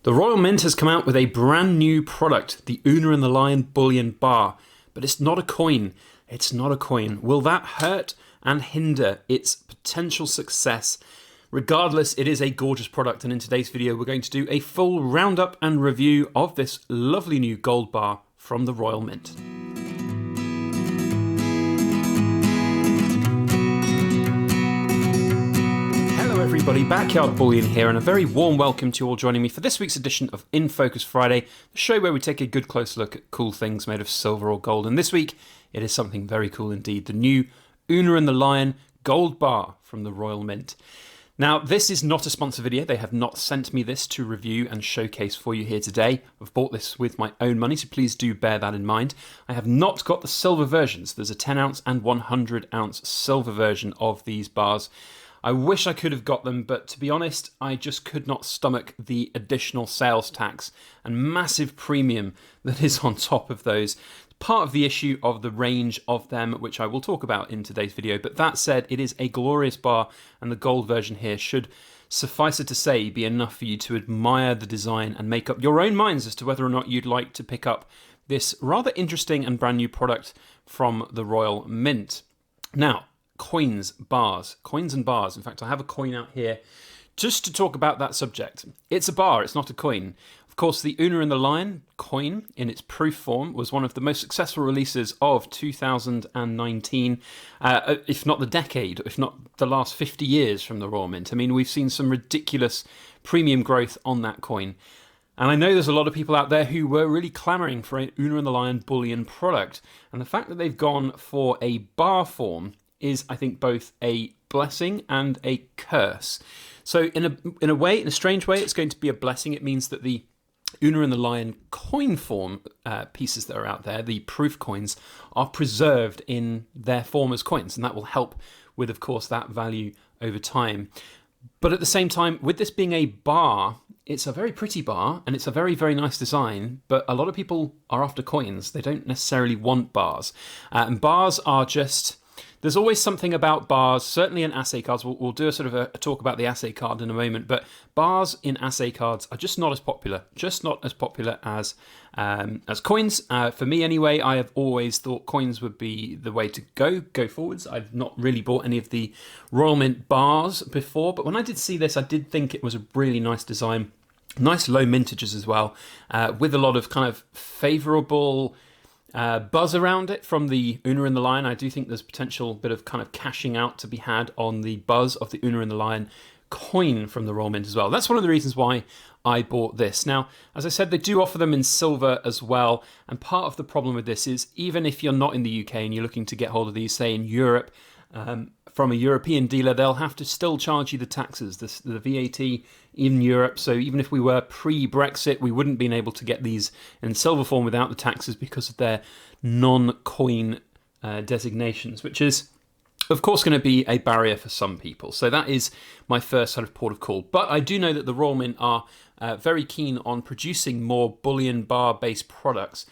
The Royal Mint has come out with a brand new product, the Una and the Lion Bullion bar. But it's not a coin. It's not a coin. Will that hurt and hinder its potential success? Regardless, it is a gorgeous product, and in today's video we're going to do a full roundup and review of this lovely new gold bar from the Royal Mint. Hello everybody, Backyard Bullion here, and a very warm welcome to you all joining me for this week's edition of In Focus Friday, the show where we take a good close look at cool things made of silver or gold. And this week it is something very cool indeed, the new Una and the Lion gold bar from the Royal Mint. Now, this is not a sponsor video. They have not sent me this to review and showcase for you here today. I've bought this with my own money, so please do bear that in mind. I have not got the silver versions. There's a 10 ounce and 100 ounce silver version of these bars. I wish I could have got them, but to be honest, I just could not stomach the additional sales tax and massive premium that is on top of those. Part of the issue of the range of them, which I will talk about in today's video. But that said, it is a glorious bar, and the gold version here should, suffice it to say, be enough for you to admire the design and make up your own minds as to whether or not you'd like to pick up this rather interesting and brand new product from the Royal Mint. Now, coins and bars. In fact, I have a coin out here just to talk about that subject. It's a bar, it's not a coin. Of course, the Una and the Lion coin in its proof form was one of the most successful releases of 2019, if not the decade, if not the last 50 years from the Royal Mint. I mean, we've seen some ridiculous premium growth on that coin. And I know there's a lot of people out there who were really clamouring for an Una and the Lion bullion product. And the fact that they've gone for a bar form is, I think, both a blessing and a curse. So in a strange way, it's going to be a blessing. It means that the Una and the Lion coin form pieces that are out there, the proof coins, are preserved in their form as coins, and that will help with, of course, that value over time. But at the same time, with this being a bar, it's a very pretty bar, and it's a very, very nice design, but a lot of people are after coins. They don't necessarily want bars. And bars are just... There's always something about bars, certainly in Assay cards. We'll do a sort of a talk about the Assay card in a moment, but bars in Assay cards are just not as popular as coins. For me anyway, I have always thought coins would be the way to go forwards. I've not really bought any of the Royal Mint bars before, but when I did see this, I did think it was a really nice design. Nice low mintages as well, with a lot of kind of favourable buzz around it from the Una and the Lion. I do think there's potential bit of kind of cashing out to be had on the buzz of the Una and the Lion coin from the Royal Mint as well. That's one of the reasons why I bought this. Now, as I said, they do offer them in silver as well, and part of the problem with this is even if you're not in the UK and you're looking to get hold of these, say in Europe, from a European dealer, they'll have to still charge you the taxes, the VAT in Europe. So even if we were pre-Brexit, we wouldn't been able to get these in silver form without the taxes because of their non-coin designations, which is, of course, going to be a barrier for some people. So that is my first sort of port of call. But I do know that the Royal Mint are very keen on producing more bullion bar-based products.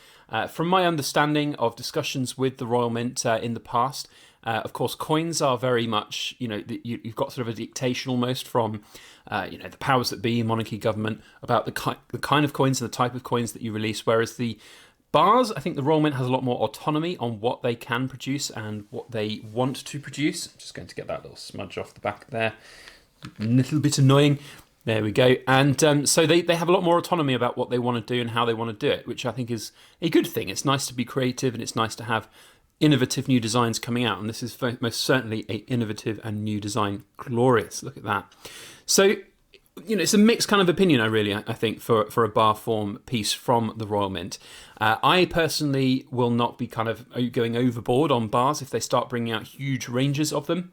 From my understanding of discussions with the Royal Mint in the past, of course, coins are very much, you've got sort of a dictation almost from, the powers that be, monarchy, government, about the kind of coins and the type of coins that you release. Whereas the bars, I think the Royal Mint has a lot more autonomy on what they can produce and what they want to produce. I'm just going to get that little smudge off the back there. A little bit annoying. There we go. And so they have a lot more autonomy about what they want to do and how they want to do it, which I think is a good thing. It's nice to be creative, and it's nice to have innovative new designs coming out, and this is most certainly an innovative and new design. Glorious. Look at that. So, it's a mixed kind of opinion, I think, for a bar form piece from the Royal Mint. I personally will not be kind of going overboard on bars if they start bringing out huge ranges of them.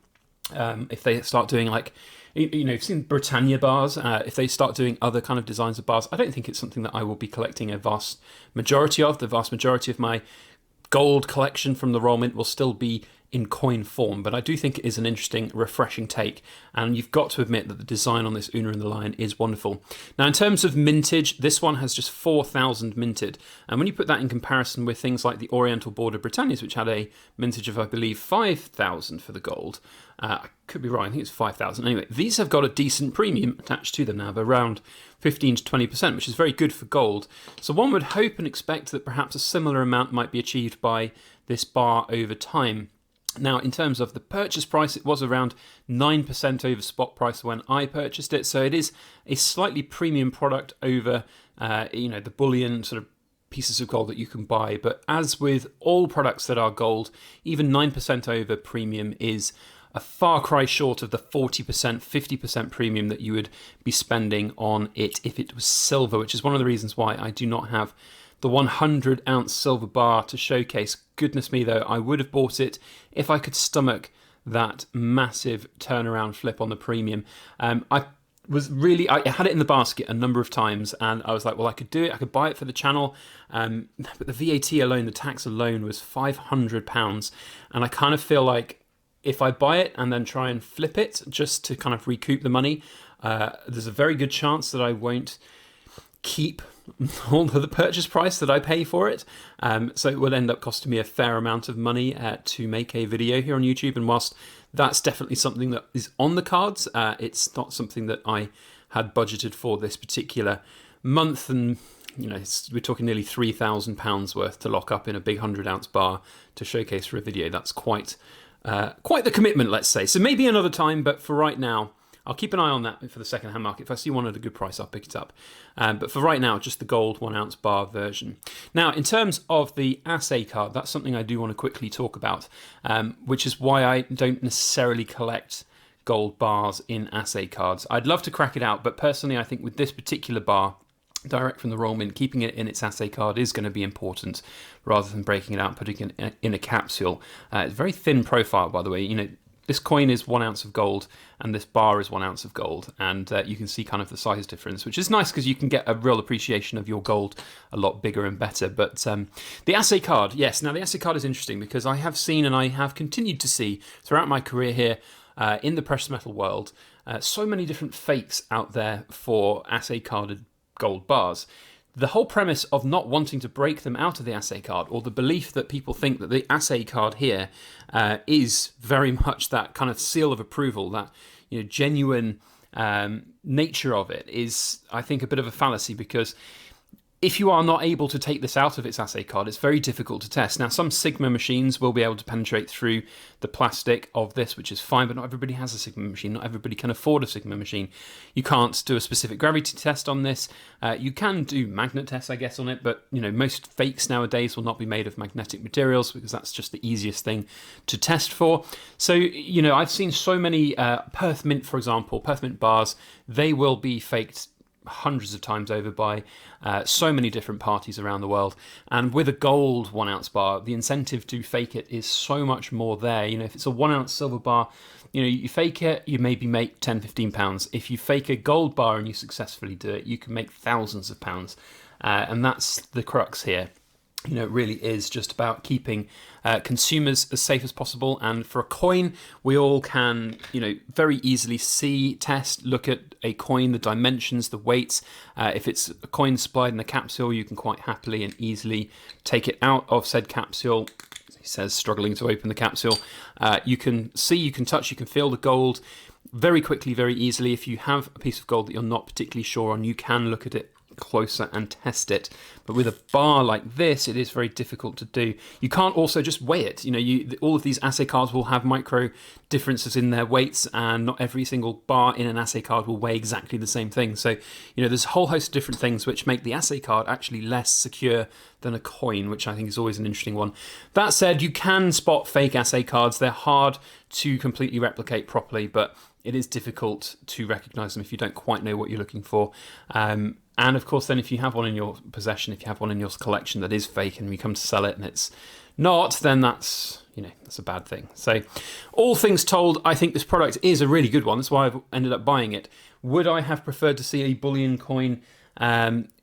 If they start doing like, you've seen Britannia bars, if they start doing other kind of designs of bars, I don't think it's something that I will be collecting a vast majority of. The vast majority of my gold collection from the Royal Mint will still be in coin form, but I do think it is an interesting, refreshing take, and you've got to admit that the design on this Una and the Lion is wonderful. Now, in terms of mintage, this one has just 4,000 minted, and when you put that in comparison with things like the Oriental Border Britannias, which had a mintage of, I believe, 5,000 for the gold, I could be wrong, I think it's 5,000. Anyway, these have got a decent premium attached to them now of around 15 to 20%, which is very good for gold. So one would hope and expect that perhaps a similar amount might be achieved by this bar over time. Now, in terms of the purchase price, it was around 9% over spot price when I purchased it, so it is a slightly premium product over, the bullion sort of pieces of gold that you can buy. But as with all products that are gold, even 9% over premium is a far cry short of the 40%, 50% premium that you would be spending on it if it was silver, which is one of the reasons why I do not have the 100-ounce silver bar to showcase. Goodness me, though, I would have bought it if I could stomach that massive turnaround flip on the premium. I had it in the basket a number of times, and I was like, well, I could do it. I could buy it for the channel, but the VAT alone, the tax alone, was £500, and I kind of feel like if I buy it and then try and flip it just to kind of recoup the money, there's a very good chance that I won't keep all of the purchase price that I pay for it. So it will end up costing me a fair amount of money to make a video here on YouTube. And whilst that's definitely something that is on the cards, it's not something that I had budgeted for this particular month. And we're talking nearly £3,000 worth to lock up in a big 100-ounce bar to showcase for a video. That's quite the commitment, let's say. So maybe another time, but for right now, I'll keep an eye on that for the second-hand market. If I see one at a good price, I'll pick it up. But for right now, just the gold 1-ounce bar version. Now, in terms of the Assay card, that's something I do want to quickly talk about, which is why I don't necessarily collect gold bars in Assay cards. I'd love to crack it out, but personally, I think with this particular bar, direct from the Royal Mint, keeping it in its Assay card is going to be important rather than breaking it out and putting it in a capsule. It's a very thin profile, by the way. This coin is 1 ounce of gold and this bar is 1 ounce of gold, and you can see kind of the size difference, which is nice because you can get a real appreciation of your gold a lot bigger and better. But the Assay card, yes, now the Assay card is interesting because I have seen and I have continued to see throughout my career here in the precious metal world so many different fakes out there for Assay carded gold bars. The whole premise of not wanting to break them out of the Assay card, or the belief that people think that the Assay card here is very much that kind of seal of approval, that genuine nature of it, is, I think, a bit of a fallacy, because if you are not able to take this out of its Assay card, it's very difficult to test. Now, some Sigma machines will be able to penetrate through the plastic of this, which is fine, but not everybody has a Sigma machine. Not everybody can afford a Sigma machine. You can't do a specific gravity test on this. You can do magnet tests, I guess, on it, but most fakes nowadays will not be made of magnetic materials because that's just the easiest thing to test for. So, I've seen so many Perth Mint, for example, Perth Mint bars, they will be faked hundreds of times over by so many different parties around the world. And with a gold 1 ounce bar, the incentive to fake it is so much more there. If it's a 1 ounce silver bar, you fake it, you maybe make £10-15. If you fake a gold bar and you successfully do it, you can make thousands of pounds. And that's the crux here. It really is just about keeping consumers as safe as possible. And for a coin, we all can, very easily see, test, look at a coin, the dimensions, the weights. If it's a coin supplied in a capsule, you can quite happily and easily take it out of said capsule. He says, struggling to open the capsule. You can see, you can touch, you can feel the gold very quickly, very easily. If you have a piece of gold that you're not particularly sure on, you can look at it closer and test it. But with a bar like this, it is very difficult to do. You can't also just weigh it. All of these Assay cards will have micro differences in their weights, and not every single bar in an Assay card will weigh exactly the same thing. So, there's a whole host of different things which make the Assay card actually less secure than a coin, which I think is always an interesting one. That said, you can spot fake Assay cards. They're hard to completely replicate properly, but it is difficult to recognise them if you don't quite know what you're looking for. And of course, then if you have one in your possession, if you have one in your collection that is fake and you come to sell it and it's not, then that's a bad thing. So all things told, I think this product is a really good one. That's why I've ended up buying it. Would I have preferred to see a bullion coin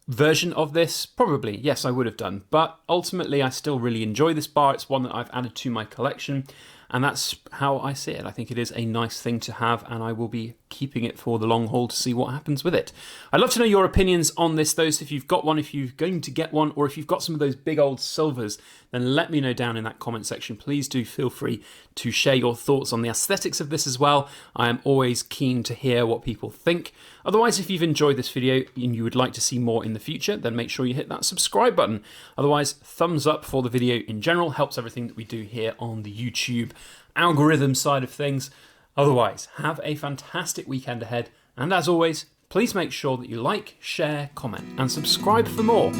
version of this? Probably, yes, I would have done. But ultimately, I still really enjoy this bar. It's one that I've added to my collection. And that's how I see it. I think it is a nice thing to have, and I will be keeping it for the long haul to see what happens with it. I'd love to know your opinions on this, though. So if you've got one, if you're going to get one, or if you've got some of those big old silvers, then let me know down in that comment section. Please do feel free to share your thoughts on the aesthetics of this as well. I am always keen to hear what people think. Otherwise, if you've enjoyed this video and you would like to see more in the future, then make sure you hit that subscribe button. Otherwise, thumbs up for the video in general helps everything that we do here on the YouTube algorithm side of things. Otherwise, have a fantastic weekend ahead. And as always, please make sure that you like, share, comment, and subscribe for more.